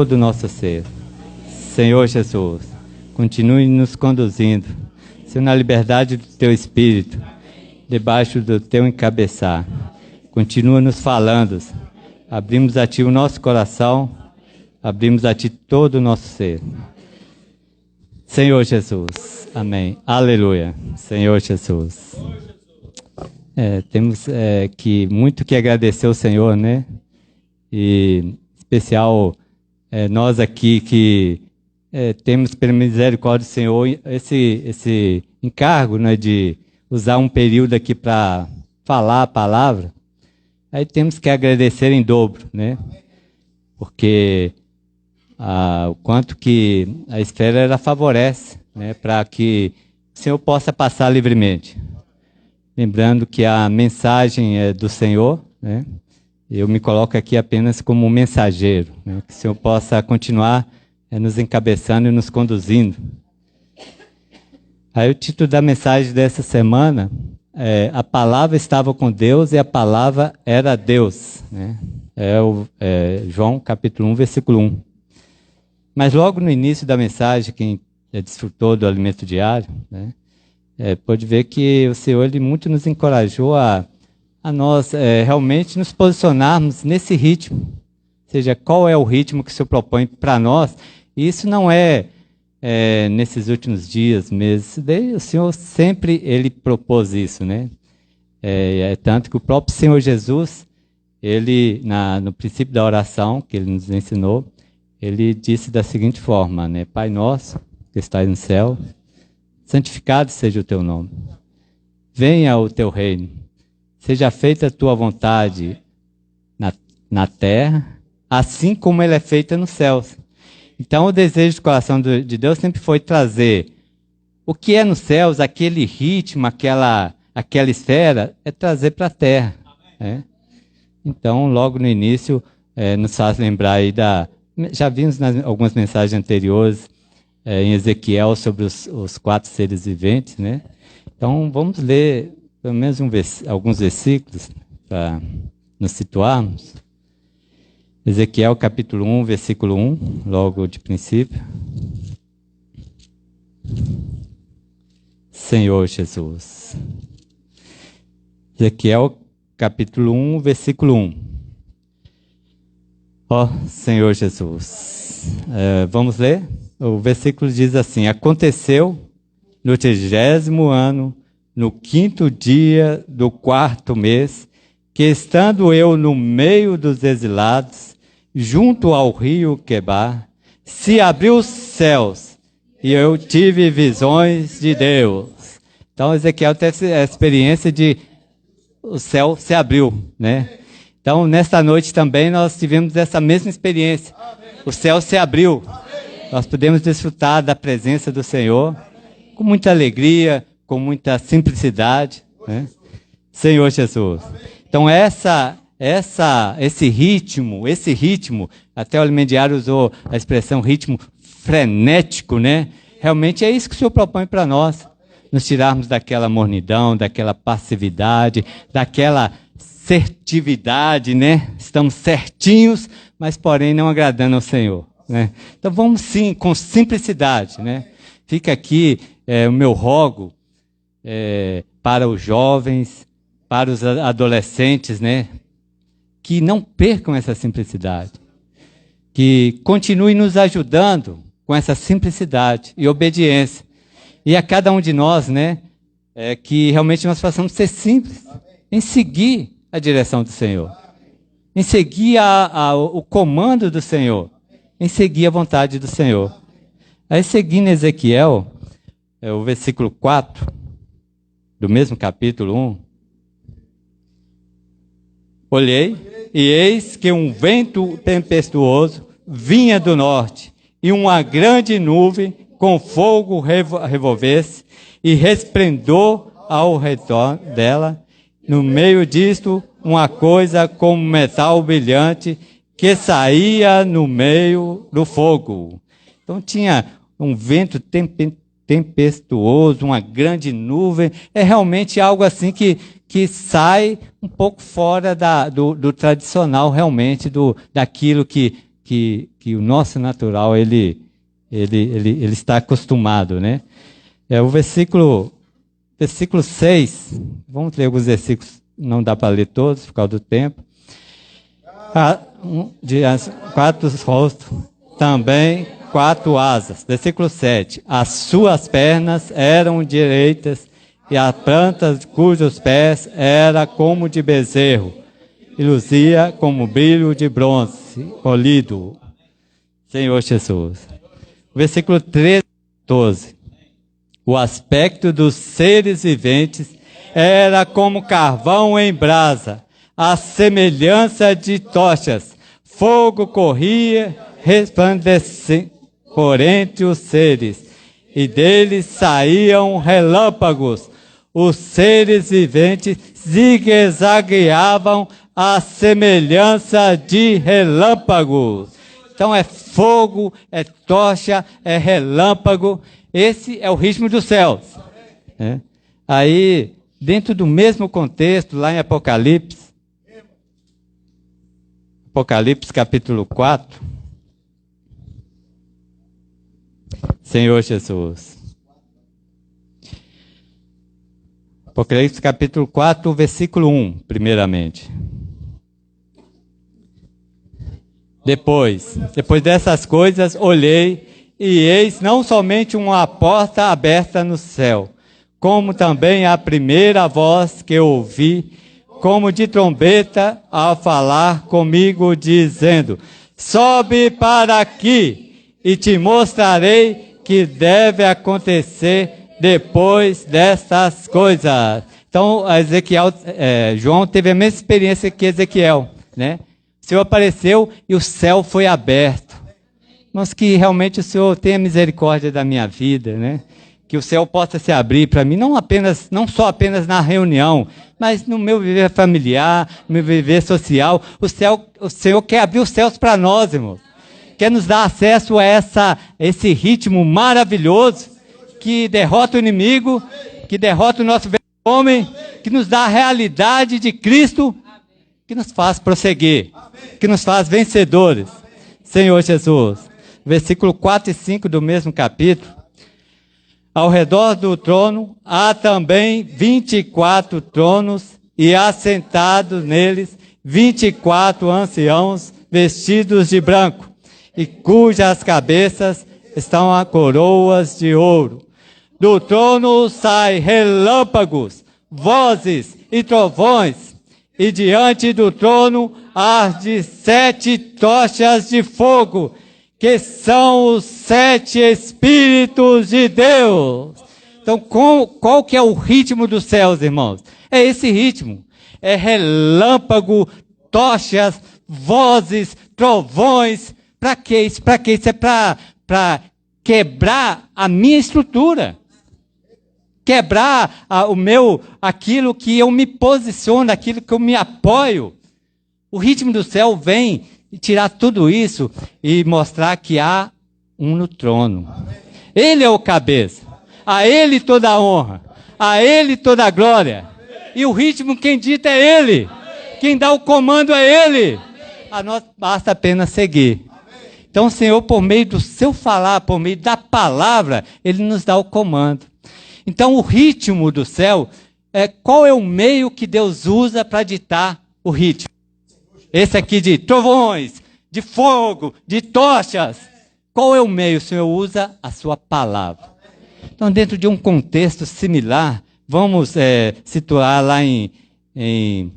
todo o nosso ser. Senhor Jesus, continue nos conduzindo, Senhor, na liberdade do Teu Espírito, debaixo do Teu encabeçar. Continua nos falando. Abrimos a Ti o nosso coração, abrimos a Ti todo o nosso ser. Senhor Jesus, amém. Aleluia. Senhor Jesus. Temos muito que agradecer ao Senhor, né? E em especial nós aqui que temos pela misericórdia do Senhor esse encargo, né, de usar um período aqui para falar a palavra. Aí temos que agradecer em dobro, né? Porque o quanto que a esfera ela favorece, né, para que o Senhor possa passar livremente. Lembrando que a mensagem é do Senhor, né? Eu me coloco aqui apenas como um mensageiro, né? Que o Senhor possa continuar nos encabeçando e nos conduzindo. Aí o título da mensagem dessa semana é A Palavra Estava com Deus e a Palavra era Deus, né? João capítulo 1, versículo 1. Mas logo no início da mensagem, quem desfrutou do alimento diário, né, pode ver que o Senhor ele muito nos encorajou a nós realmente nos posicionarmos nesse ritmo. Ou seja, qual é o ritmo que o Senhor propõe para nós? E isso não nesses últimos dias, meses. O Senhor sempre ele propôs isso, né? Tanto que o próprio Senhor Jesus, ele no princípio da oração que ele nos ensinou, ele disse da seguinte forma, né? Pai nosso que estás no céu, santificado seja o teu nome. Venha o teu reino. Seja feita a tua vontade na terra, assim como ela é feita nos céus. Então, o desejo do coração de Deus sempre foi trazer o que é nos céus, aquele ritmo, aquela esfera, trazer para a terra. Né? Então, logo no início, nos faz lembrar aí já vimos nas algumas mensagens anteriores em Ezequiel sobre os 4 seres viventes, né? Então, vamos ler pelo menos alguns versículos para nos situarmos. Ezequiel capítulo 1, versículo 1, logo de princípio. Senhor Jesus. Ezequiel capítulo 1, versículo 1. Ó Senhor Jesus. Vamos ler? O versículo diz assim: Aconteceu no 30º ano, no 5º dia do 4º mês, que estando eu no meio dos exilados, junto ao rio Quebar, se abriu os céus e eu tive visões de Deus. Então Ezequiel teve a experiência de o céu se abriu, né? Então nesta noite também nós tivemos essa mesma experiência. O céu se abriu. Nós podemos desfrutar da presença do Senhor com muita alegria, com muita simplicidade, né? Senhor Jesus. Então esse ritmo, até o alimento diário usou a expressão ritmo frenético, né? Realmente é isso que o Senhor propõe para nós. Nos tirarmos daquela mornidão, daquela passividade, daquela certividade, né? Estamos certinhos, mas porém não agradando ao Senhor, né? Então vamos sim, com simplicidade, né? Fica aqui o meu rogo para os jovens, para os adolescentes, né? Que não percam essa simplicidade. Que continuem nos ajudando com essa simplicidade e obediência. E a cada um de nós, né? Que realmente nós possamos ser simples em seguir a direção do Senhor. Em seguir o comando do Senhor. Em seguir a vontade do Senhor. Aí seguindo Ezequiel, o versículo 4, do mesmo capítulo 1. Olhei, e eis que um vento tempestuoso vinha do norte, e uma grande nuvem com fogo revolver-se, e resplendor ao redor dela. No meio disto, uma coisa como metal brilhante, que saía no meio do fogo. Então tinha um vento tempestuoso, uma grande nuvem. É realmente algo assim que sai um pouco fora do tradicional, realmente, daquilo que que o nosso natural ele está acostumado, né? O versículo 6, vamos ler alguns versículos, não dá para ler todos por causa do tempo. De 4 rostos, também 4 asas. Versículo 7. As suas pernas eram direitas, e a planta cujos pés era como de bezerro, e luzia como brilho de bronze polido. Senhor Jesus. Versículo 13, 14. O aspecto dos seres viventes era como carvão em brasa, a semelhança de tochas. Fogo corria resplandecente por entre os seres, e deles saíam relâmpagos. Os seres viventes zigue-zagueavam à semelhança de relâmpagos. Então é fogo, é tocha, é relâmpago. Esse é o ritmo dos céus. Aí, dentro do mesmo contexto, lá em Apocalipse capítulo 4. Senhor Jesus. Apocalipse capítulo 4, versículo 1, primeiramente. Depois dessas coisas, olhei, e eis não somente uma porta aberta no céu, como também a primeira voz que ouvi, como de trombeta, a falar comigo, dizendo: sobe para aqui, e te mostrarei que deve acontecer depois destas coisas. Então, João teve a mesma experiência que Ezequiel, né? O Senhor apareceu e o céu foi aberto. Mas que realmente o Senhor tenha misericórdia da minha vida, né? Que o céu possa se abrir para mim, não só apenas na reunião, mas no meu viver familiar, no meu viver social. O Senhor quer abrir os céus para nós, irmãos. Quer nos dar acesso a esse ritmo maravilhoso que derrota o inimigo, que derrota o nosso velho homem, que nos dá a realidade de Cristo, que nos faz prosseguir, que nos faz vencedores. Senhor Jesus. Versículo 4 e 5 do mesmo capítulo. Ao redor do trono há também 24 tronos, e assentados neles 24 anciãos vestidos de branco, e cujas cabeças estão a coroas de ouro. Do trono saem relâmpagos, vozes e trovões, e diante do trono arde 7 tochas de fogo, que são os 7 Espíritos de Deus. Então, qual que é o ritmo dos céus, irmãos? É esse ritmo. É relâmpago, tochas, vozes, trovões. Para que isso? Para que isso? É para quebrar a minha estrutura. Quebrar aquilo que eu me posiciono, aquilo que eu me apoio. O ritmo do céu vem e tirar tudo isso e mostrar que há um no trono. Ele é o cabeça. A ele toda a honra. A ele toda a glória. E o ritmo quem dita é ele. Quem dá o comando é ele. A nós basta apenas seguir. Então o Senhor, por meio do seu falar, por meio da palavra, Ele nos dá o comando. Então o ritmo do céu, qual é o meio que Deus usa para ditar o ritmo? Esse aqui de trovões, de fogo, de tochas. Qual é o meio? O Senhor usa a sua palavra. Então, dentro de um contexto similar, vamos situar lá em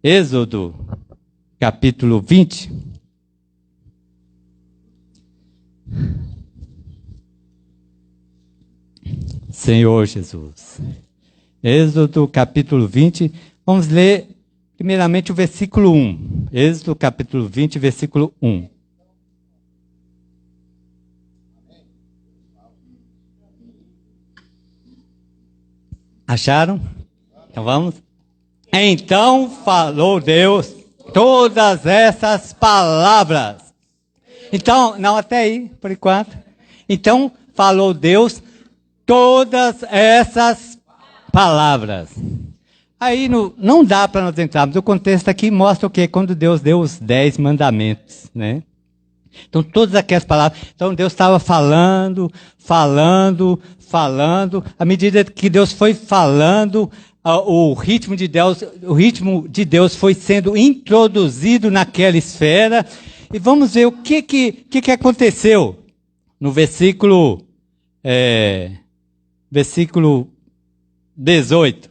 Êxodo, capítulo 20. Senhor Jesus. Êxodo, capítulo 20. Vamos ler primeiramente o versículo 1. Êxodo capítulo 20, versículo 1. Acharam? Então vamos. Então falou Deus todas essas palavras. Então, não, até aí, por enquanto. Então falou Deus todas essas palavras. Aí não dá para nós entrarmos. O contexto aqui mostra o quê? Quando Deus deu os 10 mandamentos, né? Então, todas aquelas palavras. Então, Deus estava falando. À medida que Deus foi falando, o ritmo de Deus foi sendo introduzido naquela esfera. E vamos ver o que aconteceu no versículo 18.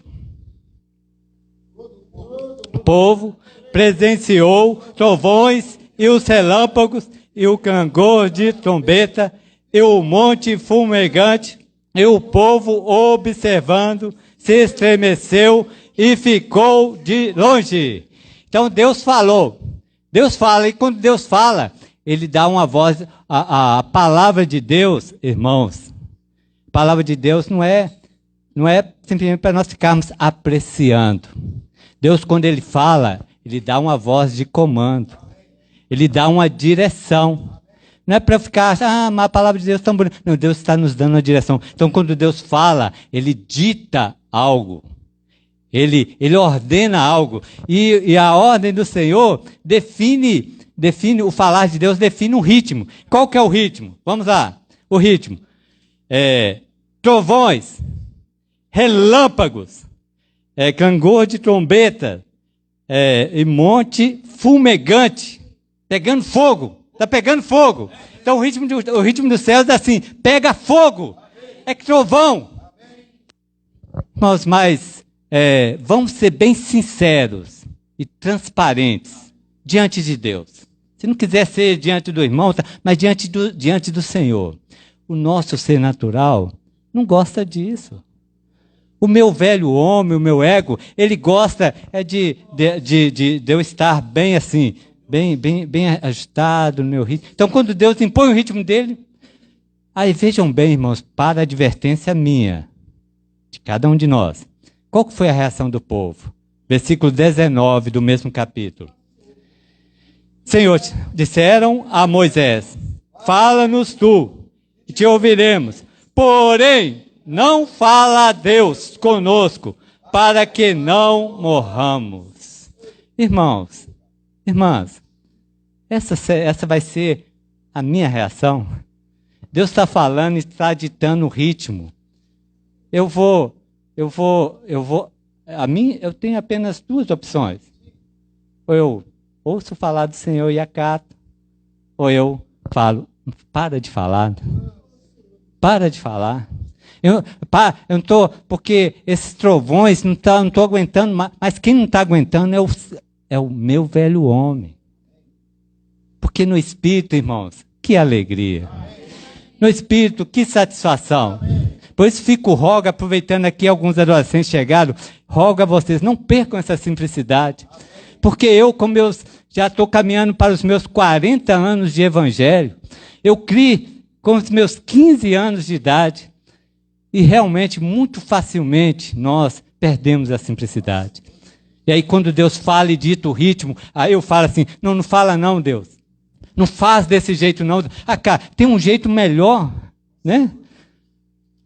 O povo presenciou trovões e os relâmpagos e o clangor de trombeta e o monte fumegante, e o povo observando se estremeceu e ficou de longe. Então Deus falou. Deus fala, e quando Deus fala, Ele dá uma voz. A palavra de Deus, irmãos, a palavra de Deus não é simplesmente para nós ficarmos apreciando. Deus, quando Ele fala, Ele dá uma voz de comando. Ele dá uma direção. Não é para ficar, mas a palavra de Deus é tão bonita. Não, Deus está nos dando uma direção. Então, quando Deus fala, Ele dita algo. Ele ordena algo. E a ordem do Senhor define o falar de Deus, define um ritmo. Qual que é o ritmo? Vamos lá. O ritmo. Trovões, relâmpagos, clangor de trombeta, e monte fumegante, pegando fogo. Está pegando fogo. Então o ritmo dos céus é assim, pega fogo. É que trovão. Mas vamos ser bem sinceros e transparentes diante de Deus. Se não quiser ser diante do irmão, tá? Mas diante do Senhor. O nosso ser natural não gosta disso. O meu velho homem, o meu ego, ele gosta de eu estar bem assim, bem ajustado no meu ritmo. Então, quando Deus impõe o ritmo dele, aí vejam bem, irmãos, para a advertência minha, de cada um de nós. Qual que foi a reação do povo? Versículo 19 do mesmo capítulo. Senhor, disseram a Moisés, fala-nos tu, e te ouviremos. Porém, não fala a Deus conosco, para que não morramos. Irmãos, irmãs, essa vai ser a minha reação. Deus está falando e está ditando o ritmo. Eu tenho apenas duas opções. Ou eu ouço falar do Senhor e acato, ou eu falo, para de falar. Para de falar. Eu não estou, porque esses trovões não estou aguentando mais, mas quem não está aguentando é o meu velho homem. Porque no Espírito, irmãos, que alegria. No Espírito, que satisfação. Por isso rogo, aproveitando aqui alguns adolescentes chegaram, rogo a vocês, não percam essa simplicidade. Porque como eu já estou caminhando para os meus 40 anos de evangelho, eu criei com os meus 15 anos de idade, e realmente, muito facilmente, nós perdemos a simplicidade. E aí, quando Deus fala e dita o ritmo, aí eu falo assim, não fala não, Deus. Não faz desse jeito não. Cara, tem um jeito melhor, né?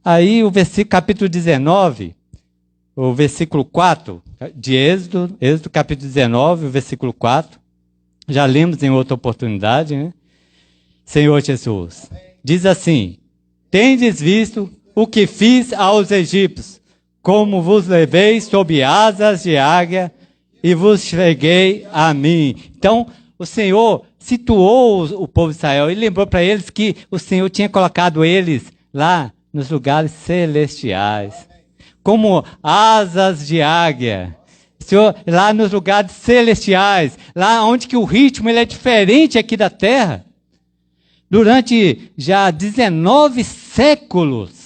Aí, capítulo 19, o versículo 4 de Êxodo capítulo 19, o versículo 4. Já lemos em outra oportunidade, né? Senhor Jesus, diz assim, tendes visto o que fiz aos egípcios, como vos levei sob asas de águia e vos cheguei a mim. Então, o Senhor situou o povo de Israel e lembrou para eles que o Senhor tinha colocado eles lá nos lugares celestiais, como asas de águia. O Senhor, lá nos lugares celestiais, lá onde que o ritmo ele é diferente aqui da terra. Durante já 19 séculos,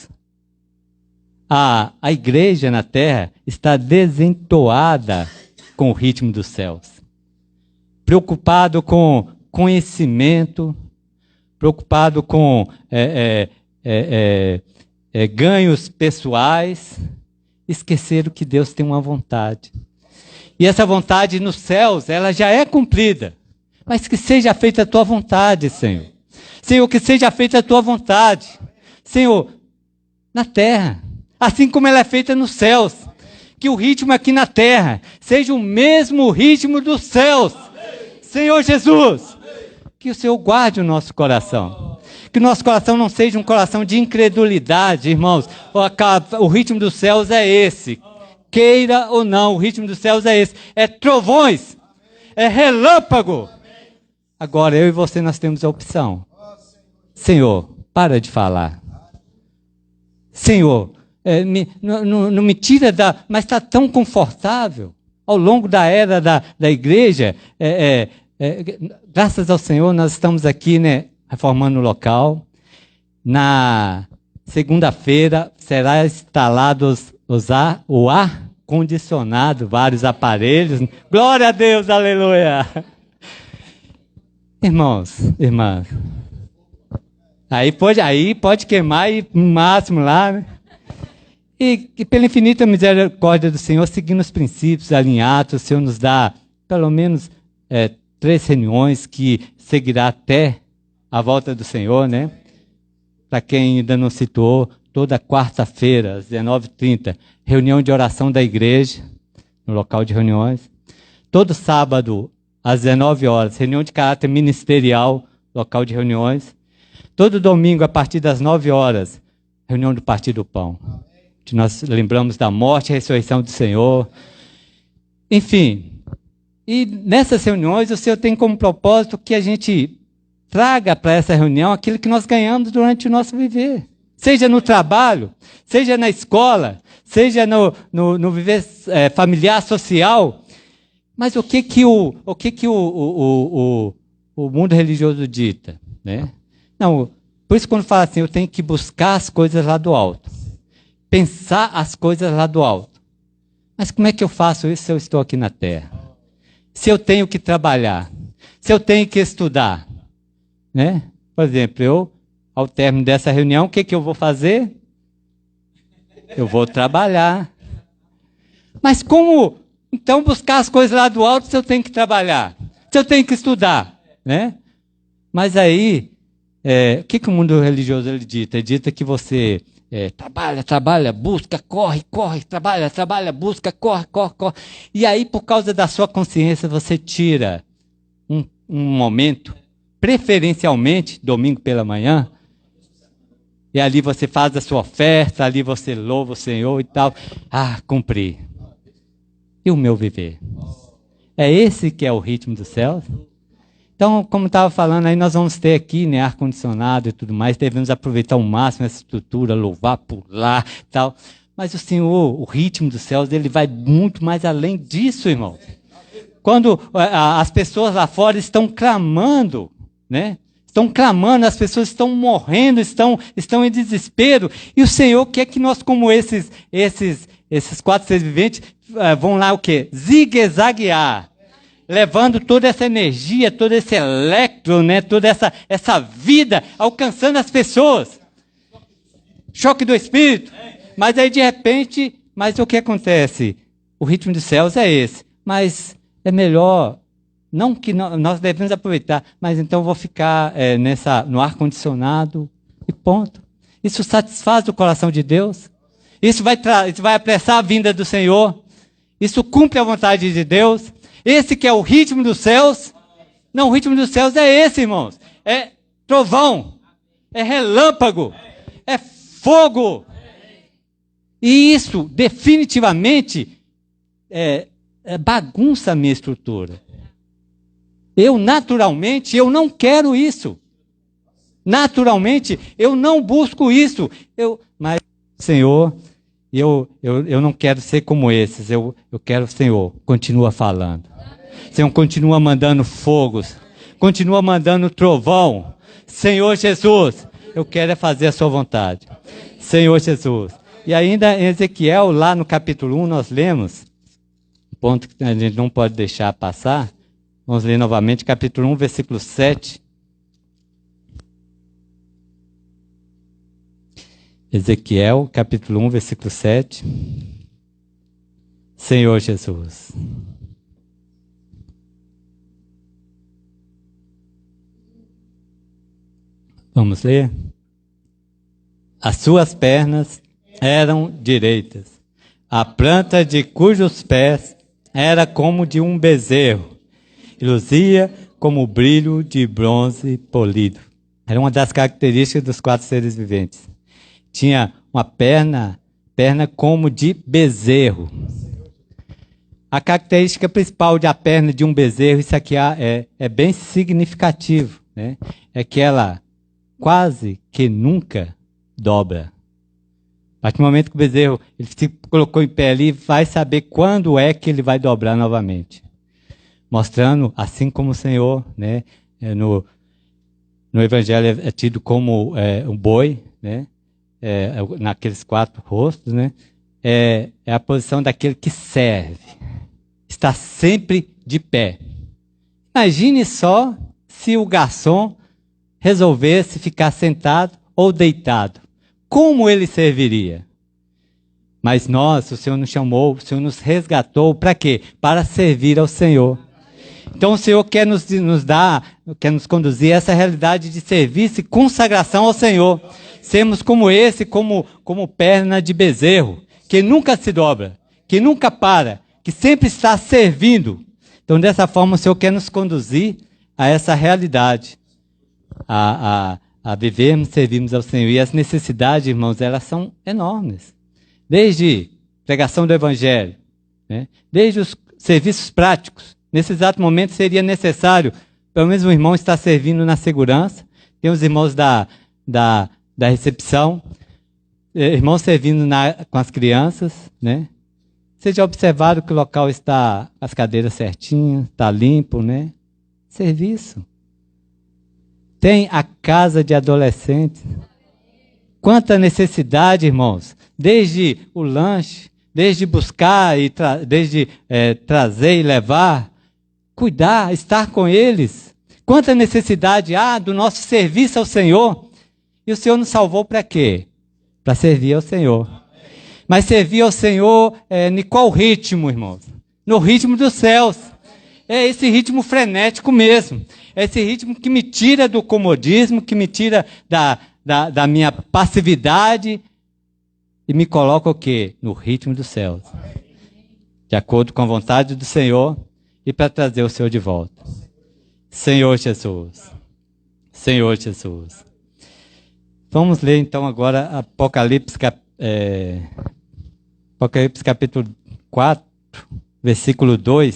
a igreja na terra está desentoada com o ritmo dos céus. Preocupado com conhecimento, preocupado com ganhos pessoais, esqueceram que Deus tem uma vontade. E essa vontade nos céus, ela já é cumprida. Mas que seja feita a tua vontade, Senhor. Senhor, que seja feita a tua vontade. Senhor, na terra, assim como ela é feita nos céus. Que o ritmo aqui na terra seja o mesmo ritmo dos céus. Senhor Jesus, que o Senhor guarde o nosso coração. Que o nosso coração não seja um coração de incredulidade, irmãos. O ritmo dos céus é esse. Queira ou não, o ritmo dos céus é esse. É trovões, é relâmpago. Agora, eu e você, nós temos a opção. Senhor, para de falar. Senhor, não me tira da... Mas está tão confortável. Ao longo da era da igreja, graças ao Senhor, nós estamos aqui, né, reformando o local. Na segunda-feira será instalado o ar-condicionado, vários aparelhos. Glória a Deus, aleluia! Irmãos, irmãs, aí pode queimar e no máximo lá, né? E pela infinita misericórdia do Senhor, seguindo os princípios alinhados, o Senhor nos dá pelo menos 3 reuniões que seguirá até a volta do Senhor, né? Para quem ainda não citou, toda quarta-feira, às 19h30, reunião de oração da igreja, no local de reuniões. Todo sábado, às 19 horas, reunião de caráter ministerial, local de reuniões. Todo domingo, a partir das 9 horas, reunião do Partir do Pão. Que nós lembramos da morte e ressurreição do Senhor. Enfim, e nessas reuniões o Senhor tem como propósito que a gente traga para essa reunião aquilo que nós ganhamos durante o nosso viver. Seja no trabalho, seja na escola, seja no viver familiar, social. Mas o que o mundo religioso dita, né? Não, por isso quando fala assim, eu tenho que buscar as coisas lá do alto. Pensar as coisas lá do alto. Mas como é que eu faço isso se eu estou aqui na terra? Se eu tenho que trabalhar, se eu tenho que estudar, né? Por exemplo, ao término dessa reunião, o que eu vou fazer? Eu vou trabalhar. Mas como, então, buscar as coisas lá do alto se eu tenho que trabalhar? Se eu tenho que estudar, né? Mas aí, o que o mundo religioso ele dita? Ele dita que você trabalha, busca, corre, trabalha, busca, corre. E aí, por causa da sua consciência, você tira um momento, preferencialmente, domingo pela manhã, e ali você faz a sua oferta, ali você louva o Senhor e tal. Cumpri. E o meu viver? É esse que é o ritmo dos céus? Então, como estava falando, aí nós vamos ter aqui, né, ar-condicionado e tudo mais, devemos aproveitar ao máximo essa estrutura, louvar, pular e tal. Mas o Senhor, o ritmo dos céus, ele vai muito mais além disso, irmão. Quando as pessoas lá fora estão clamando, né? Estão clamando, as pessoas estão morrendo, estão em desespero. E o Senhor quer que nós, como esses 4 seres viventes, vão lá o quê? Zigue-zaguear. Levando toda essa energia, todo esse elétron, né? Toda essa vida, alcançando as pessoas. Choque do Espírito. Mas aí, de repente, o que acontece? O ritmo dos céus é esse. Mas é melhor, não que nós devemos aproveitar, mas então eu vou ficar no ar-condicionado e ponto. Isso satisfaz o coração de Deus. Isso vai apressar a vinda do Senhor. Isso cumpre a vontade de Deus. Esse que é o ritmo dos céus. Não, o ritmo dos céus é esse, irmãos. É trovão. É relâmpago. É fogo. E isso, definitivamente, bagunça a minha estrutura. Naturalmente, eu não quero isso. Naturalmente, eu não busco isso. Mas, Senhor, eu não quero ser como esses. Eu quero, Senhor, continua falando. Senhor, continua mandando fogos. Continua mandando trovão. Senhor Jesus, eu quero fazer a sua vontade. Senhor Jesus. E ainda em Ezequiel, lá no capítulo 1, nós lemos, um ponto que a gente não pode deixar passar. Vamos ler novamente, capítulo 1, versículo 7. Ezequiel, capítulo 1, versículo 7. Senhor Jesus. Vamos ler? As suas pernas eram direitas. A planta de cujos pés era como de um bezerro. E luzia como o brilho de bronze polido. Era uma das características dos 4 seres viventes. Tinha uma perna como de bezerro. A característica principal da perna de um bezerro, isso aqui é bem significativo, né? É que ela quase que nunca dobra. A partir do momento que o bezerro ele se colocou em pé ali, vai saber quando é que ele vai dobrar novamente. Mostrando, assim como o Senhor, né, no Evangelho é tido como um boi, né, naqueles 4 rostos, né, é a posição daquele que serve. Está sempre de pé. Imagine só se o garçom resolvesse ficar sentado ou deitado. Como ele serviria? Mas nós, o Senhor nos chamou, o Senhor nos resgatou, para quê? Para servir ao Senhor. Então o Senhor quer nos quer nos conduzir a essa realidade de serviço e consagração ao Senhor. Sermos como esse, como perna de bezerro, que nunca se dobra, que nunca para, que sempre está servindo. Então dessa forma o Senhor quer nos conduzir a essa realidade, a vivermos, servirmos ao Senhor. E as necessidades, irmãos, elas são enormes. Desde pregação do Evangelho, né? Desde os serviços práticos. Nesse exato momento seria necessário, pelo menos um irmão estar servindo na segurança. Tem os irmãos da recepção, irmãos servindo com as crianças, né? Vocês já observaram que o local está, as cadeiras certinhas, está limpo, né? Serviço. Tem a casa de adolescentes. Quanta necessidade, irmãos. Desde o lanche, desde buscar, desde trazer e levar, cuidar, estar com eles. Quanta necessidade há do nosso serviço ao Senhor. E o Senhor nos salvou para quê? Para servir ao Senhor. Mas servir ao Senhor em qual ritmo, irmãos? No ritmo dos céus. É esse ritmo frenético mesmo. É esse ritmo que me tira do comodismo, que me tira da minha passividade e me coloca o quê? No ritmo dos céus. De acordo com a vontade do Senhor e para trazer o Senhor de volta. Senhor Jesus. Senhor Jesus. Vamos ler então agora Apocalipse capítulo 4, versículo 2.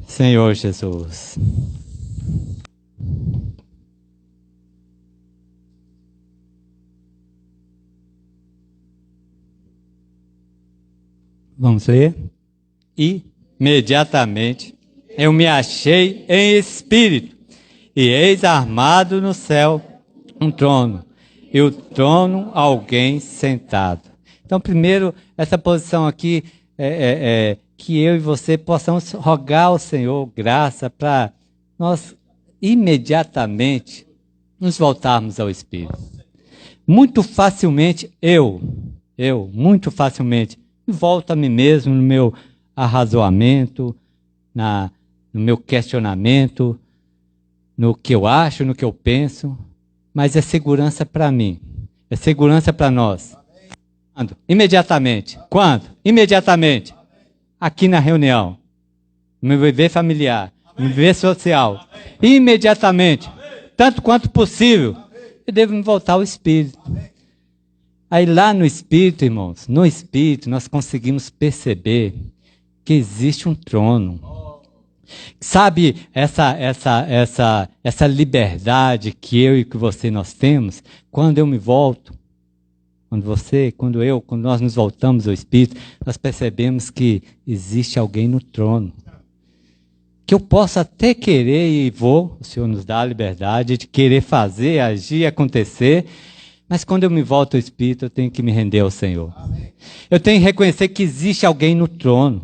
Senhor Jesus. Vamos ler? Imediatamente eu me achei em espírito, e eis armado no céu um trono, e o trono alguém sentado. Então, primeiro, essa posição aqui que eu e você possamos rogar ao Senhor graça para nós imediatamente nos voltarmos ao Espírito. Muito facilmente, muito facilmente, volto a mim mesmo no meu arrazoamento, no meu questionamento, no que eu acho, no que eu penso, mas é segurança para mim, é segurança para nós. Quando? Imediatamente. Quando? Imediatamente. Aqui na reunião, no meu viver familiar, no meu viver social, imediatamente, tanto quanto possível, eu devo me voltar ao Espírito. Aí lá no Espírito, irmãos, no Espírito nós conseguimos perceber que existe um trono. Sabe essa liberdade que eu e que você nós temos? Quando eu me volto, quando nós nos voltamos ao Espírito, nós percebemos que existe alguém no trono. Que eu posso até querer e o Senhor nos dá a liberdade de querer fazer, agir, acontecer, mas quando eu me volto ao Espírito, eu tenho que me render ao Senhor. Eu tenho que reconhecer que existe alguém no trono,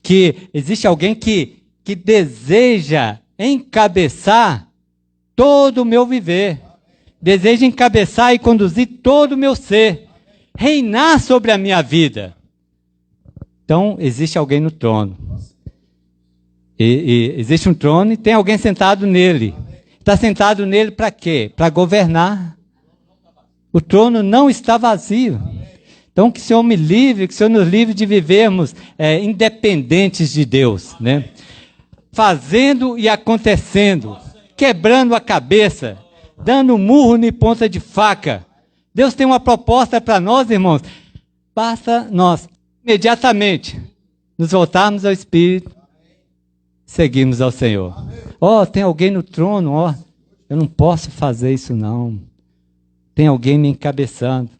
que existe alguém que deseja encabeçar todo o meu viver. Deseja encabeçar e conduzir todo o meu ser, reinar sobre a minha vida. Então, existe alguém no trono. E existe um trono e tem alguém sentado nele. Está sentado nele para quê? Para governar. O trono não está vazio. Então, que o Senhor me livre, que o Senhor nos livre de vivermos independentes de Deus, né? Fazendo e acontecendo, quebrando a cabeça, dando murro em ponta de faca. Deus tem uma proposta para nós, irmãos. Basta nós, imediatamente, nos voltarmos ao Espírito, seguirmos ao Senhor. Tem alguém no trono, eu não posso fazer isso não. Tem alguém me encabeçando.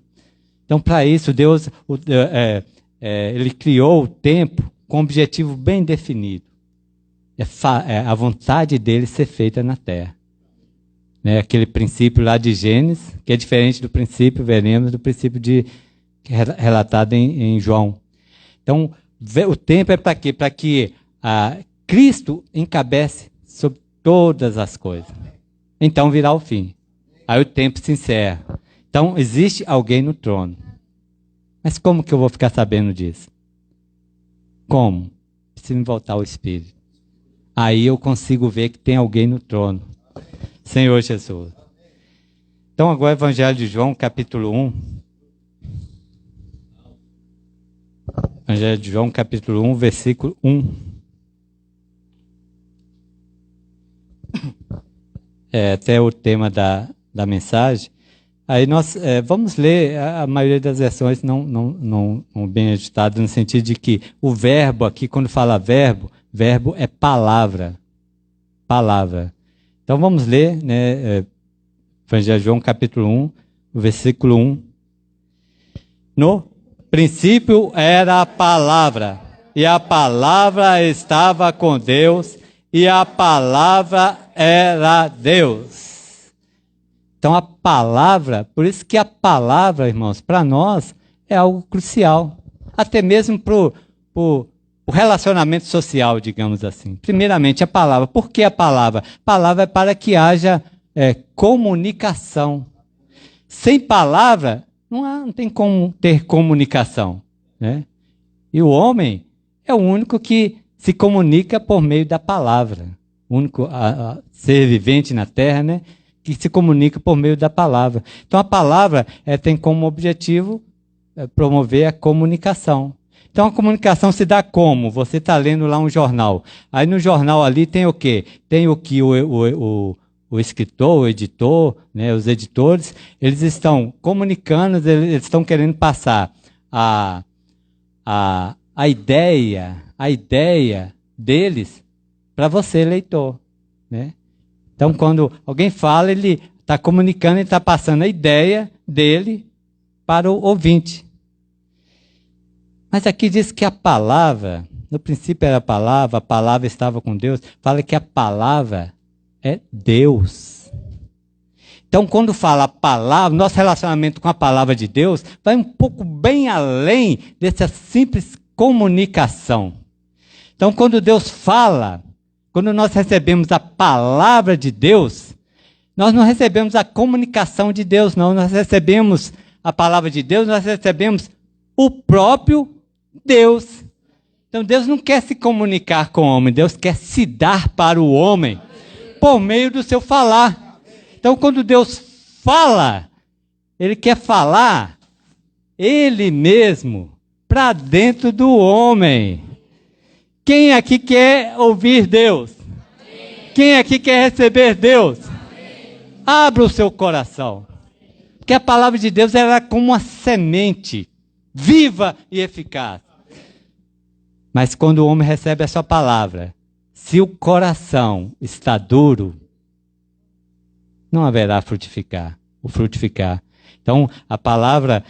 Então, para isso, Deus ele criou o tempo com um objetivo bem definido. A vontade dele ser feita na terra. Né? Aquele princípio lá de Gênesis, que é diferente do princípio, veremos, do princípio relatado em João. Então, o tempo é para quê? Para que Cristo encabece sobre todas as coisas. Então virá o fim. Aí o tempo se encerra. Então, existe alguém no trono. Mas como que eu vou ficar sabendo disso? Como? Preciso me voltar ao Espírito. Aí eu consigo ver que tem alguém no trono. Senhor Jesus. Então agora o Evangelho de João, capítulo 1. Evangelho de João, capítulo 1, versículo 1. Até o tema da mensagem. Aí nós vamos ler, a maioria das versões não bem ajustadas, no sentido de que o verbo aqui, quando fala verbo é palavra. Palavra. Então vamos ler, né, Evangelho de João, capítulo 1, versículo 1. No princípio era a palavra, e a palavra estava com Deus, e a palavra era Deus. Então a palavra, por isso que a palavra, irmãos, para nós é algo crucial. Até mesmo para o relacionamento social, digamos assim. Primeiramente a palavra. Por que a palavra? A palavra é para que haja comunicação. Sem palavra, não tem como ter comunicação. Né? E o homem é o único que se comunica por meio da palavra. O único ser vivente na terra, né, que se comunica por meio da palavra. Então a palavra tem como objetivo promover a comunicação. Então a comunicação se dá como? Você está lendo lá um jornal. Aí no jornal ali tem o quê? Tem o que o escritor, o editor, né, os editores, eles estão comunicando, eles estão querendo passar a ideia deles para você, leitor. Né? Então quando alguém fala, ele está comunicando, ele está passando a ideia dele para o ouvinte. Mas aqui diz que a palavra, no princípio era a palavra estava com Deus, fala que a palavra é Deus. Então, quando fala a palavra, nosso relacionamento com a palavra de Deus vai um pouco bem além dessa simples comunicação. Então, quando Deus fala, quando nós recebemos a palavra de Deus, nós não recebemos a comunicação de Deus, não. Nós recebemos a palavra de Deus, nós recebemos o próprio Deus. Então Deus não quer se comunicar com o homem, Deus quer se dar para o homem por meio do seu falar. Então quando Deus fala, Ele quer falar Ele mesmo para dentro do homem. Quem aqui quer ouvir Deus? Quem aqui quer receber Deus? Abra o seu coração. Porque a palavra de Deus era como uma semente viva e eficaz. Mas quando o homem recebe a sua palavra, se o coração está duro, não haverá frutificar. Então, a palavra,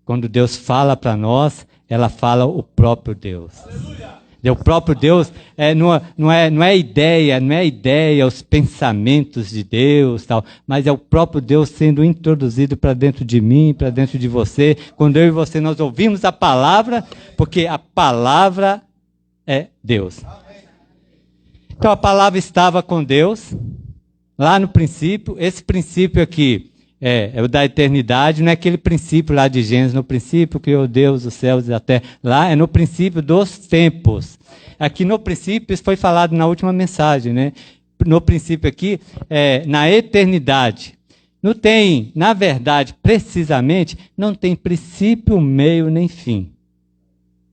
quando Deus fala para nós, ela fala o próprio Deus. Aleluia. O próprio Deus não é ideia, os pensamentos de Deus, tal, mas é o próprio Deus sendo introduzido para dentro de mim, para dentro de você. Quando eu e você nós ouvimos a palavra, porque a palavra é Deus. Então a palavra estava com Deus, lá no princípio. Esse princípio aqui é o da eternidade, não é aquele princípio lá de Gênesis, no princípio criou Deus os céus e a terra. Lá é no princípio dos tempos. Aqui no princípio, isso foi falado na última mensagem, né? No princípio aqui, na eternidade. Não tem, na verdade, precisamente, não tem princípio, meio nem fim.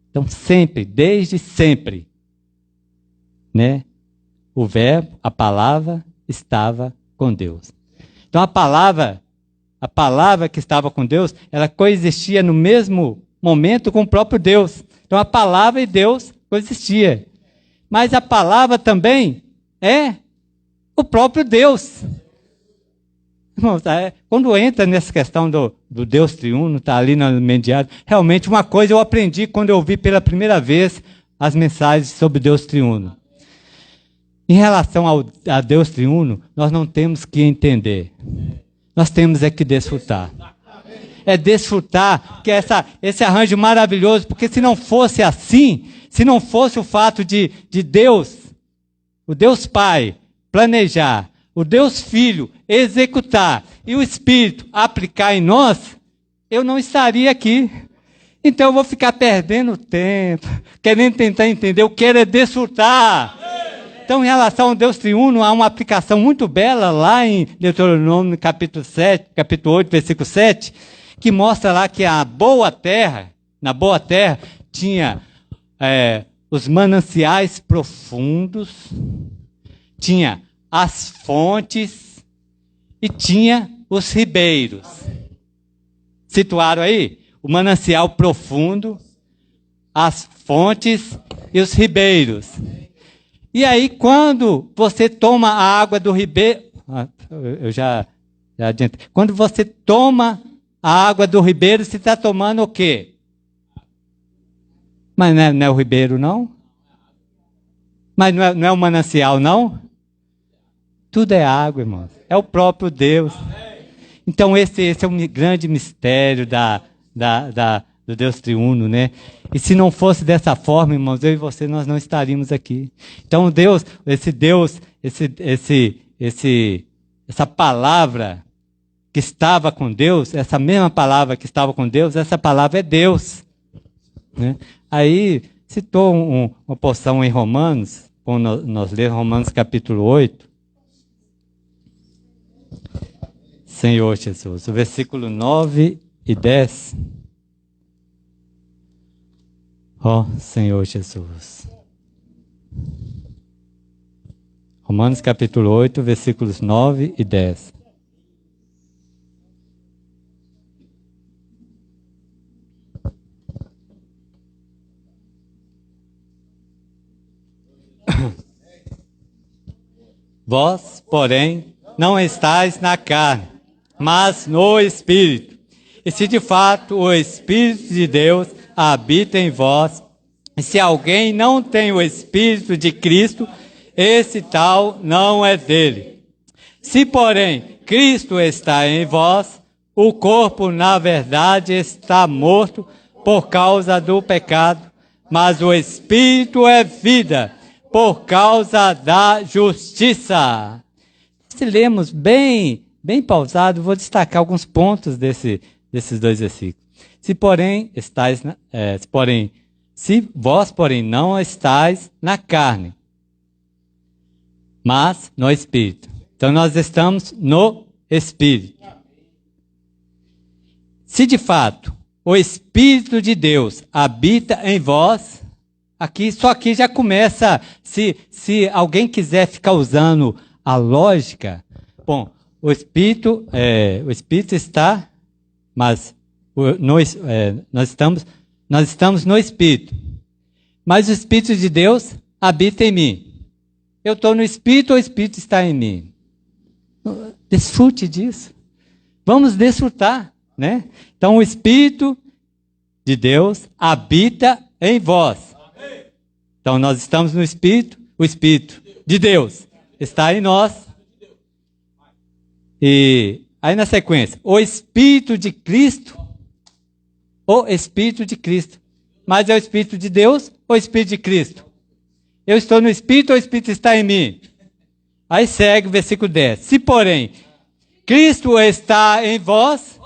Então, sempre, desde sempre, né? O verbo, a palavra, estava com Deus. Então, a palavra que estava com Deus, ela coexistia no mesmo momento com o próprio Deus. Então, a palavra e Deus coexistia. Mas a palavra também é o próprio Deus. Irmãos, quando entra nessa questão do Deus triuno, está ali no mediado, realmente uma coisa eu aprendi quando eu ouvi pela primeira vez as mensagens sobre Deus triuno. Em relação a Deus triuno, nós não temos que entender. Nós temos é que desfrutar. É desfrutar, que esse arranjo maravilhoso, porque se não fosse assim, se não fosse o fato de Deus, o Deus Pai, planejar, o Deus Filho executar e o Espírito aplicar em nós, eu não estaria aqui. Então eu vou ficar perdendo tempo, querendo tentar entender, eu quero é desfrutar. Então, em relação ao Deus triuno, há uma aplicação muito bela lá em Deuteronômio capítulo 8, versículo 7, que mostra lá que na boa terra tinha os mananciais profundos, tinha as fontes e tinha os ribeiros. Situaram aí? O manancial profundo, as fontes e os ribeiros. E aí, quando você toma a água do ribeiro... eu já adiantei. Quando você toma a água do ribeiro, você está tomando o quê? Mas não é o ribeiro, não? Mas não é o manancial, não? Tudo é água, irmãos. É o próprio Deus. Então, esse é um grande mistério do Deus triuno, né? E se não fosse dessa forma, irmãos, eu e você, nós não estaríamos aqui. Então, essa palavra que estava com Deus, essa mesma palavra que estava com Deus, essa palavra é Deus. Né? Aí, citou uma porção em Romanos, quando nós lemos Romanos capítulo 8. Senhor Jesus, o versículo 9 e 10. Ó Senhor Jesus. Romanos capítulo 8, versículos 9 e 10. Vós, porém, não estáis na carne, mas no Espírito. E se de fato o Espírito de Deus habita em vós, e se alguém não tem o Espírito de Cristo, esse tal não é dele. Se, porém, Cristo está em vós, o corpo, na verdade, está morto por causa do pecado, mas o Espírito é vida por causa da justiça. Se lemos bem pausado, vou destacar alguns pontos desses dois versículos. Se vós, porém, não estáis na carne, mas no Espírito. Então, nós estamos no Espírito. Se, de fato, o Espírito de Deus habita em vós, só aqui já começa, se alguém quiser ficar usando a lógica, bom, o Espírito está, mas nós estamos no Espírito. Mas o Espírito de Deus habita em mim. Eu estou no Espírito, o Espírito está em mim. Desfrute disso. Vamos desfrutar, né? Então, o Espírito de Deus habita em vós. Então, nós estamos no Espírito, o Espírito de Deus está em nós. E aí, na sequência, o Espírito de Cristo. O Espírito de Cristo. Mas é o Espírito de Deus ou o Espírito de Cristo? Eu estou no Espírito ou o Espírito está em mim? Aí segue o versículo 10. Se, porém, Cristo está em vós,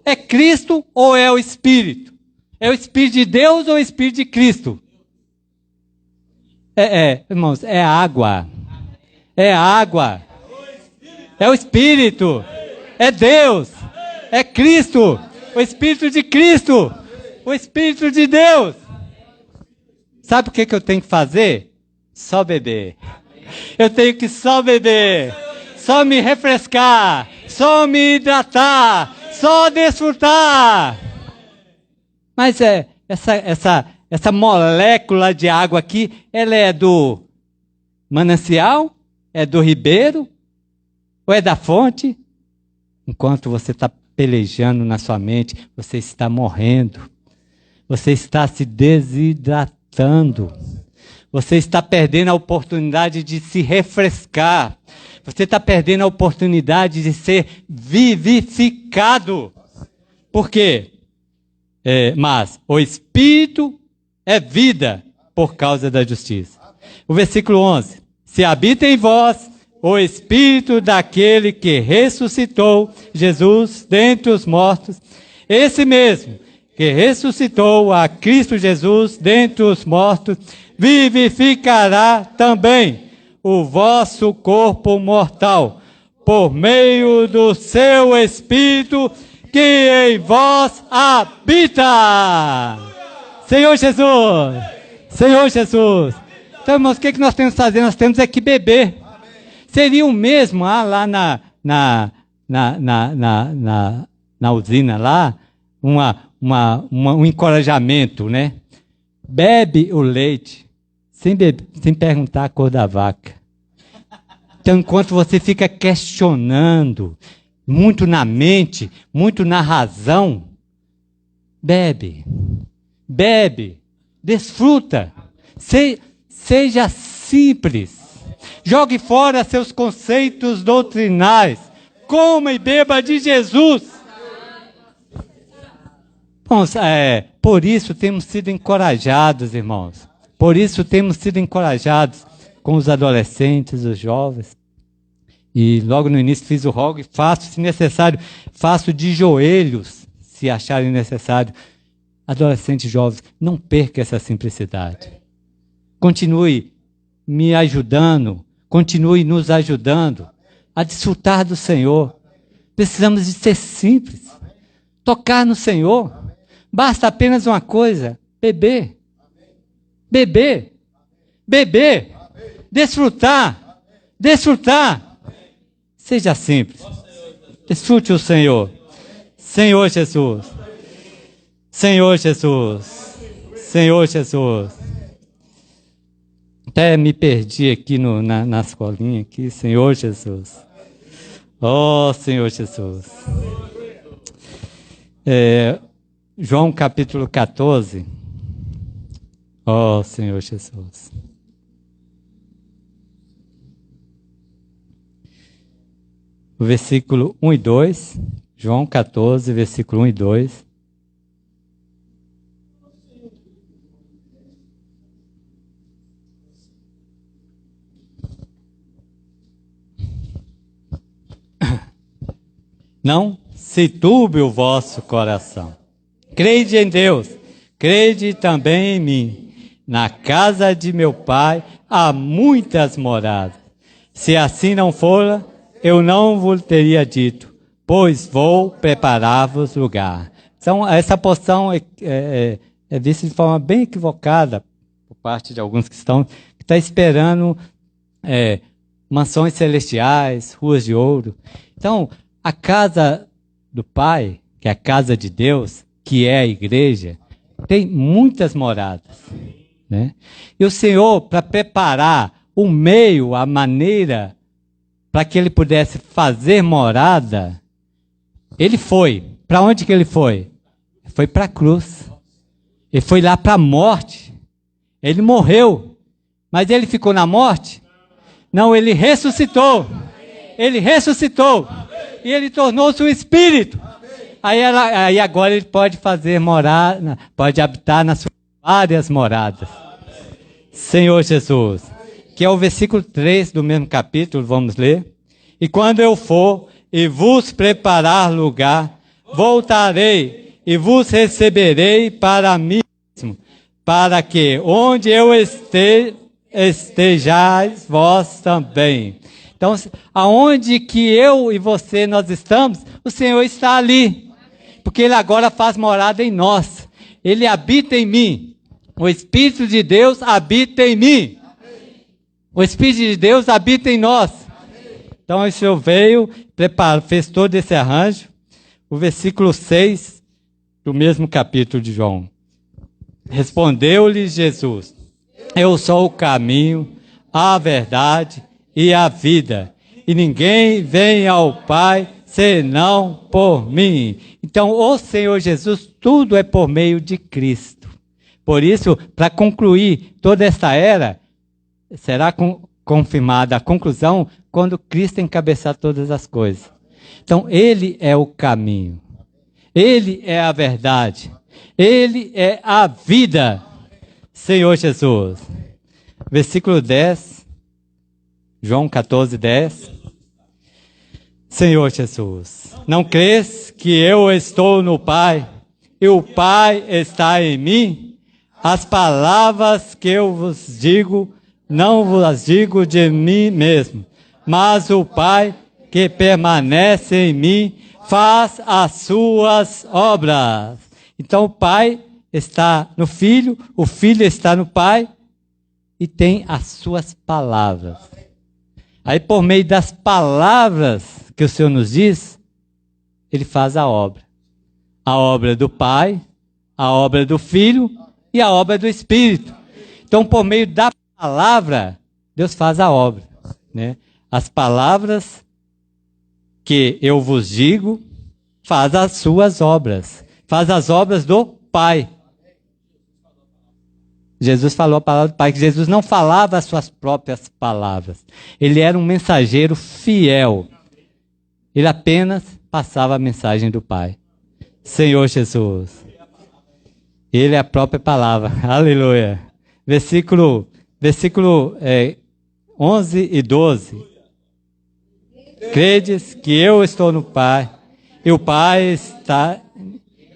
é Cristo ou é o Espírito? É o Espírito de Deus ou o Espírito de Cristo? Irmãos, é água. É água. É o Espírito. É Deus. É Cristo. O Espírito de Cristo. O Espírito de Deus. Sabe o que eu tenho que fazer? Só beber. Eu tenho que só beber. Só me refrescar. Só me hidratar. Só desfrutar. Mas essa molécula de água aqui, ela é do manancial? É do ribeiro? Ou é da fonte? Enquanto você está pelejando na sua mente, você está morrendo. Você está se desidratando. Você está perdendo a oportunidade de se refrescar. Você está perdendo a oportunidade de ser vivificado. Por quê? Mas o Espírito é vida por causa da justiça. O versículo 11. Se habita em vós o Espírito daquele que ressuscitou Jesus dentre os mortos, esse mesmo que ressuscitou a Cristo Jesus dentre os mortos, vivificará também o vosso corpo mortal, por meio do seu Espírito que em vós habita. Senhor Jesus! Senhor Jesus! Então, irmãos, o que nós temos que fazer? Nós temos é que beber. Seria o mesmo lá na usina, lá, um encorajamento, né? Bebe o leite, sem perguntar a cor da vaca. Então, enquanto você fica questionando, muito na mente, muito na razão, bebe, desfruta, seja simples, jogue fora seus conceitos doutrinais, coma e beba de Jesus. Bom, por isso temos sido encorajados, irmãos, por isso temos sido encorajados com os adolescentes, os jovens. E logo no início fiz o rogo e faço, se necessário, faço de joelhos, se acharem necessário. Adolescentes jovens, não perca essa simplicidade. Continue me ajudando, continue nos ajudando a desfrutar do Senhor. Precisamos de ser simples, tocar no Senhor. Basta apenas uma coisa, beber, desfrutar. Seja simples. Desfrute o Senhor. Senhor Jesus. Senhor Jesus. Senhor Jesus. Até me perdi aqui na escolinha aqui. Senhor Jesus. Oh, Senhor Jesus. João capítulo 14. Oh, Senhor Jesus. O versículo 1 e 2, João 14, versículo 1 e 2. Não se turbe o vosso coração. Crede em Deus, crede também em mim. Na casa de meu Pai há muitas moradas. Se assim não for, eu não vos teria dito, pois vou preparar-vos lugar. Então, essa porção é vista de forma bem equivocada por parte de alguns que estão esperando mansões celestiais, ruas de ouro. Então, a casa do Pai, que é a casa de Deus, que é a igreja, tem muitas moradas, né? E o Senhor, para preparar o meio, a maneira, para que ele pudesse fazer morada, ele foi. Para onde que ele foi? Foi para a cruz. Ele foi lá para a morte. Ele morreu. Mas ele ficou na morte? Não, ele ressuscitou. Ele ressuscitou. E ele tornou-se um espírito. Aí agora ele pode fazer morada, pode habitar nas suas várias moradas. Senhor Jesus. Que é o versículo 3 do mesmo capítulo, vamos ler. E quando eu for e vos preparar lugar, voltarei e vos receberei para mim mesmo, para que onde eu estejais vós também. Então, aonde que eu e você nós estamos, o Senhor está ali. Porque Ele agora faz morada em nós. Ele habita em mim. O Espírito de Deus habita em mim. O Espírito de Deus habita em nós. Então o Senhor veio, fez todo esse arranjo. O versículo 6 do mesmo capítulo de João. Respondeu-lhe Jesus: eu sou o caminho, a verdade e a vida. E ninguém vem ao Pai senão por mim. Então, o Senhor Jesus, tudo é por meio de Cristo. Por isso, para concluir toda esta era, será confirmada a conclusão quando Cristo encabeçar todas as coisas. Então, Ele é o caminho. Ele é a verdade. Ele é a vida. Senhor Jesus. Versículo 10. João 14, 10. Senhor Jesus, não crês que eu estou no Pai e o Pai está em mim? As palavras que eu vos digo, não vos digo de mim mesmo, mas o Pai que permanece em mim faz as suas obras. Então o Pai está no Filho, o Filho está no Pai e tem as suas palavras. Aí por meio das palavras que o Senhor nos diz, Ele faz a obra. A obra do Pai, a obra do Filho e a obra do Espírito. Então por meio da palavra, Deus faz a obra, né? As palavras que eu vos digo, faz as suas obras. Faz as obras do Pai. Jesus falou a palavra do Pai, que Jesus não falava as suas próprias palavras. Ele era um mensageiro fiel. Ele apenas passava a mensagem do Pai. Senhor Jesus. Ele é a própria palavra. Aleluia. Versículo 11 e 12. Credes que eu estou no Pai, e o Pai está...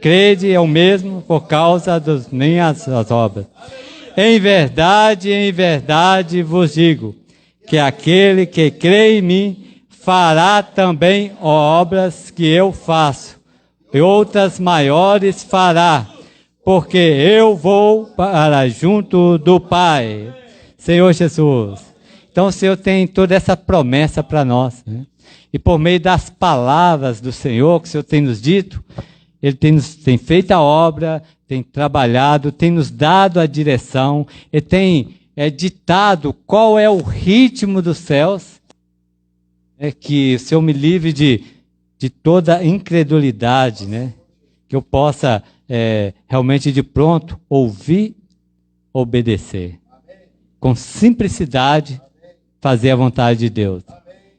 Crede é o mesmo por causa das minhas obras. Em verdade vos digo, que aquele que crê em mim fará também obras que eu faço, e outras maiores fará, porque eu vou para junto do Pai. Senhor Jesus. Então o Senhor tem toda essa promessa para nós, né? E por meio das palavras do Senhor, que o Senhor tem nos dito, Ele tem feito a obra, tem trabalhado, tem nos dado a direção, Ele tem ditado qual é o ritmo dos céus, que o Senhor me livre de toda incredulidade, né? Que eu possa realmente de pronto ouvir, obedecer. Com simplicidade, fazer a vontade de Deus.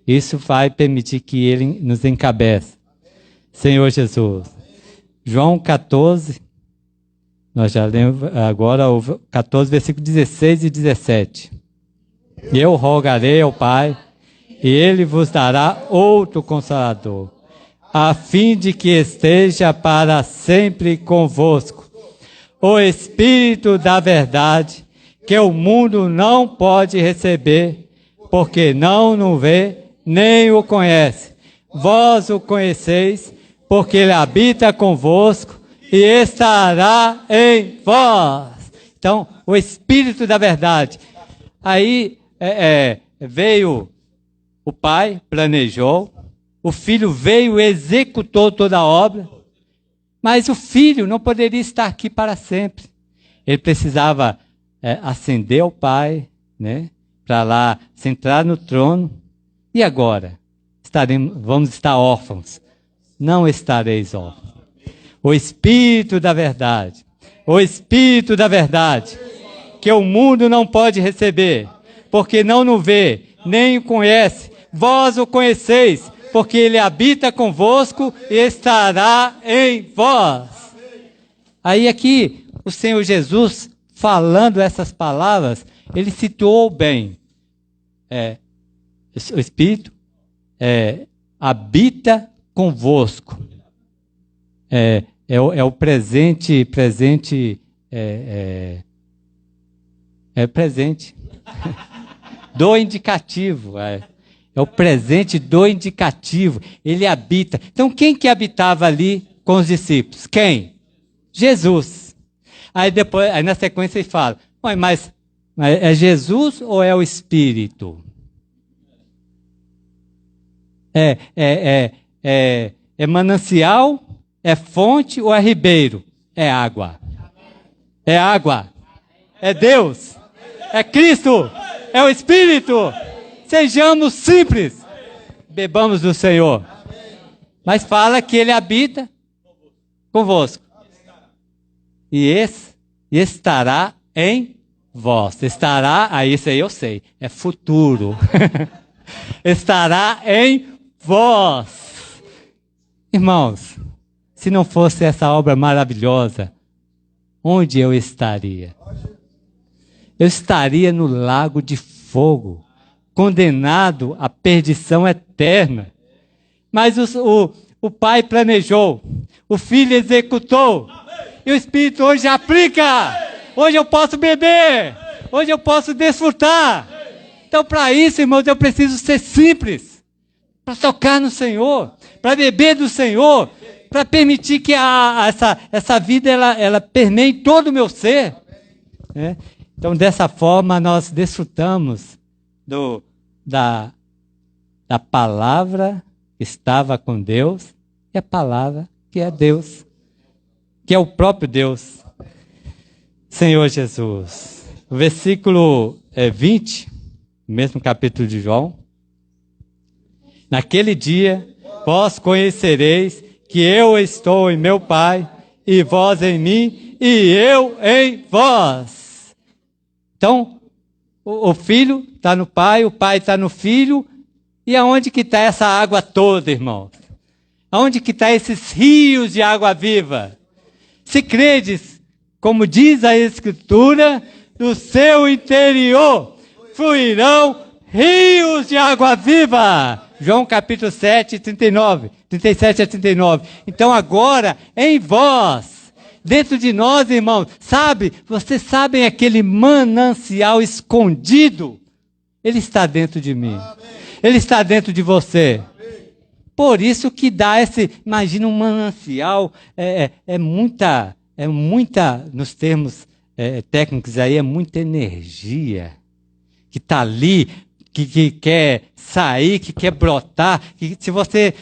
Isso vai permitir que Ele nos encabece. Senhor Jesus. João 14, nós já lemos agora o 14, versículo 16 e 17. Eu rogarei ao Pai, e Ele vos dará outro Consolador, a fim de que esteja para sempre convosco. O Espírito da verdade, que o mundo não pode receber, porque não o vê, nem o conhece. Vós o conheceis, porque Ele habita convosco e estará em vós. Então, o Espírito da verdade. Aí veio o Pai, planejou, o Filho veio e executou toda a obra, mas o Filho não poderia estar aqui para sempre. Ele precisava ascender ao Pai, né, para lá sentar no trono. E agora? Vamos estar órfãos. Não estareis órfãos. O Espírito da verdade. O Espírito da verdade. Que o mundo não pode receber, porque não o vê, nem o conhece. Vós o conheceis, porque Ele habita convosco e estará em vós. Aí aqui, o Senhor Jesus, falando essas palavras, Ele situou bem. O Espírito habita convosco. É o presente presente do indicativo. É o presente do indicativo. Ele habita. Então, quem que habitava ali com os discípulos? Quem? Jesus. Aí depois, aí na sequência ele fala, mas é Jesus ou é o Espírito? É manancial, é fonte ou é ribeiro? É água. É água. É Deus. É Cristo. É o Espírito. Sejamos simples. Bebamos do Senhor. Mas fala que Ele habita convosco. E estará em vós. Estará, isso aí eu sei. É futuro. Estará em vós. Irmãos, se não fosse essa obra maravilhosa, onde eu estaria? Eu estaria no lago de fogo, condenado à perdição eterna. Mas o Pai planejou, o Filho executou, e o Espírito hoje aplica. Hoje eu posso beber, hoje eu posso desfrutar. Então, para isso, irmãos, eu preciso ser simples, para tocar no Senhor, para beber do Senhor, para permitir que essa vida ela permeie todo o meu ser. Né? Então, dessa forma, nós desfrutamos da palavra que estava com Deus e a palavra que é Deus, que é o próprio Deus, Senhor Jesus. O versículo 20, mesmo capítulo de João. Naquele dia, vós conhecereis que eu estou em meu Pai, e vós em mim, e eu em vós. Então, o Filho está no Pai, o Pai está no Filho, e aonde que está essa água toda, irmãos? Aonde que está esses rios de água viva? Se credes, como diz a Escritura, do seu interior fluirão rios de água viva. João capítulo 7, 37 a 39. Então agora, em vós, dentro de nós, irmãos, vocês sabem aquele manancial escondido? Ele está dentro de mim. Ele está dentro de você. Por isso que dá imagina um manancial, é muita, nos termos técnicos aí, é muita energia que está ali, que quer sair, que quer brotar, que se você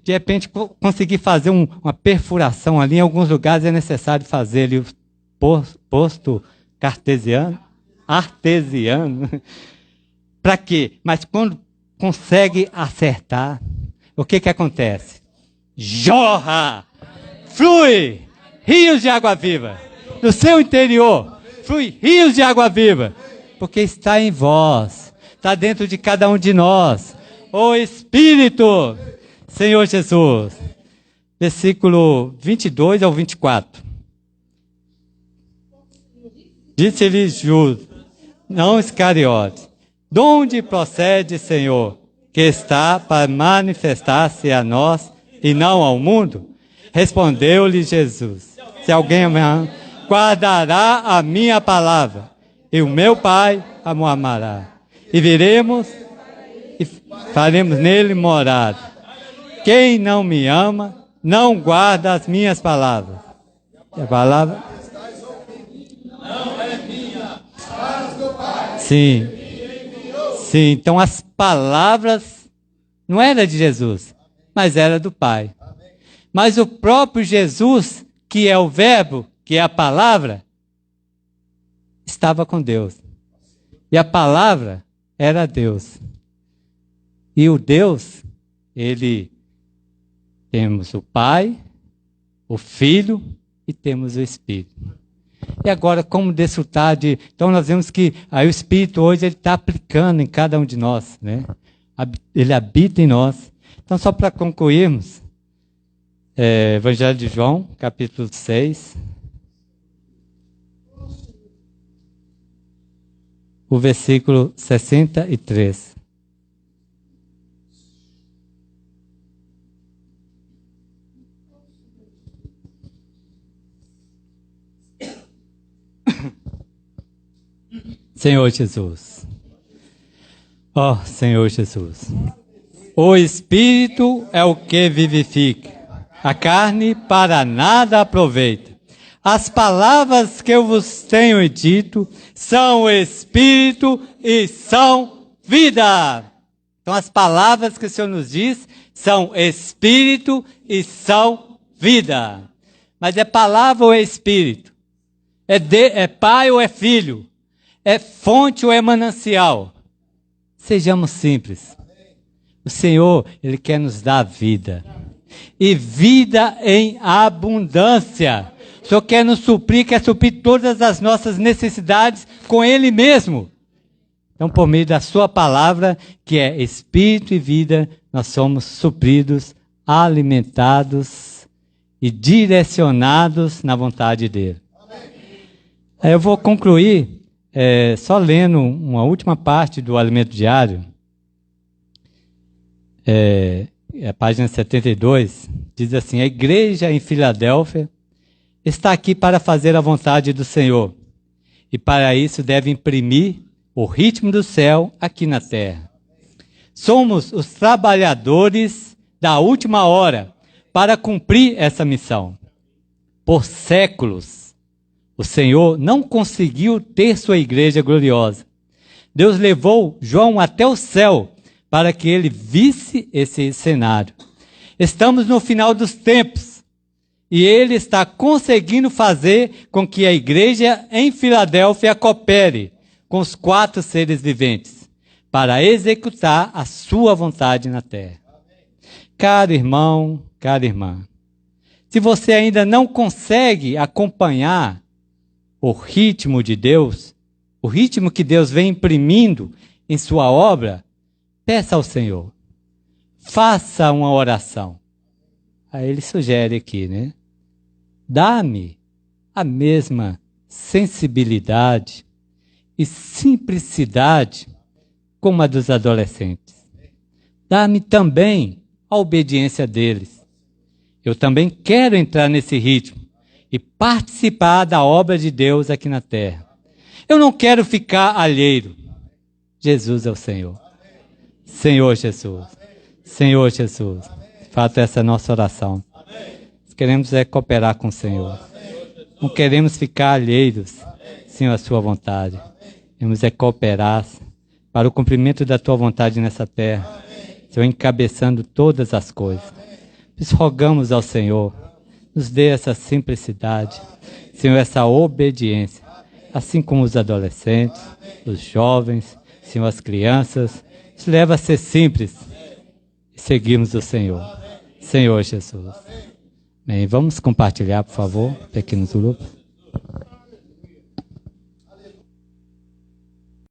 de repente conseguir fazer uma perfuração ali, em alguns lugares é necessário fazer ali o posto artesiano. Para quê? Mas quando consegue acertar, o que acontece? Jorra, flui rios de água viva. No seu interior, flui rios de água viva. Porque está em vós, está dentro de cada um de nós. O Espírito, Senhor Jesus. Versículo 22 ao 24. Disse-lhe Judas, não Iscariote, de onde procede, Senhor, que está para manifestar-se a nós e não ao mundo? Respondeu-lhe Jesus, se alguém me ama, guardará a minha palavra, e o meu Pai o amará. E viremos e faremos nele morada. Quem não me ama, não guarda as minhas palavras. A palavra? Não é minha, mas do Pai. Sim. Sim, então as palavras não eram de Jesus, mas era do Pai. Mas o próprio Jesus, que é o verbo, que é a palavra, estava com Deus. E a palavra era Deus. E o Deus, temos o Pai, o Filho e temos o Espírito. E agora, como desfrutar de... Então, nós vemos que aí o Espírito hoje ele está aplicando em cada um de nós, né? Ele habita em nós. Então, só para concluirmos, Evangelho de João, capítulo 6, o versículo 63. Senhor Jesus, Ó Senhor Jesus, o Espírito é o que vivifica, a carne para nada aproveita. As palavras que eu vos tenho dito são Espírito e são vida. Então as palavras que o Senhor nos diz são Espírito e são vida. Mas é palavra ou é Espírito? É pai ou é filho? É fonte ou é manancial? Sejamos simples. O Senhor, Ele quer nos dar vida. E vida em abundância. O Senhor quer nos suprir, quer suprir todas as nossas necessidades com Ele mesmo. Então, por meio da sua palavra, que é Espírito e vida, nós somos supridos, alimentados e direcionados na vontade dEle. Eu vou concluir só lendo uma última parte do Alimento Diário. A página 72, diz assim: a igreja em Filadélfia está aqui para fazer a vontade do Senhor, e para isso deve imprimir o ritmo do céu aqui na terra. Somos os trabalhadores da última hora para cumprir essa missão. Por séculos, o Senhor não conseguiu ter sua igreja gloriosa. Deus levou João até o céu para que ele visse esse cenário. Estamos no final dos tempos e ele está conseguindo fazer com que a igreja em Filadélfia coopere com os 4 seres viventes para executar a sua vontade na terra. Caro irmão, cara irmã, se você ainda não consegue acompanhar o ritmo de Deus, o ritmo que Deus vem imprimindo em sua obra, peça ao Senhor. Faça uma oração. Aí ele sugere aqui, né? Dá-me a mesma sensibilidade e simplicidade como a dos adolescentes. Dá-me também a obediência deles. Eu também quero entrar nesse ritmo e participar da obra de Deus aqui na terra. Eu não quero ficar alheio. Jesus é o Senhor. Senhor Jesus. Senhor Jesus. De fato, essa é a nossa oração. Queremos cooperar com o Senhor. Não queremos ficar alheios, Senhor, à sua vontade. Queremos cooperar para o cumprimento da tua vontade nessa terra. Senhor, encabeçando todas as coisas. Nós rogamos ao Senhor, nos dê essa simplicidade, Senhor, essa obediência, assim como os adolescentes, os jovens, Senhor, as crianças, nos leva a ser simples e seguirmos o Senhor. Senhor Jesus. Bem, vamos compartilhar, por favor, pequenos grupos.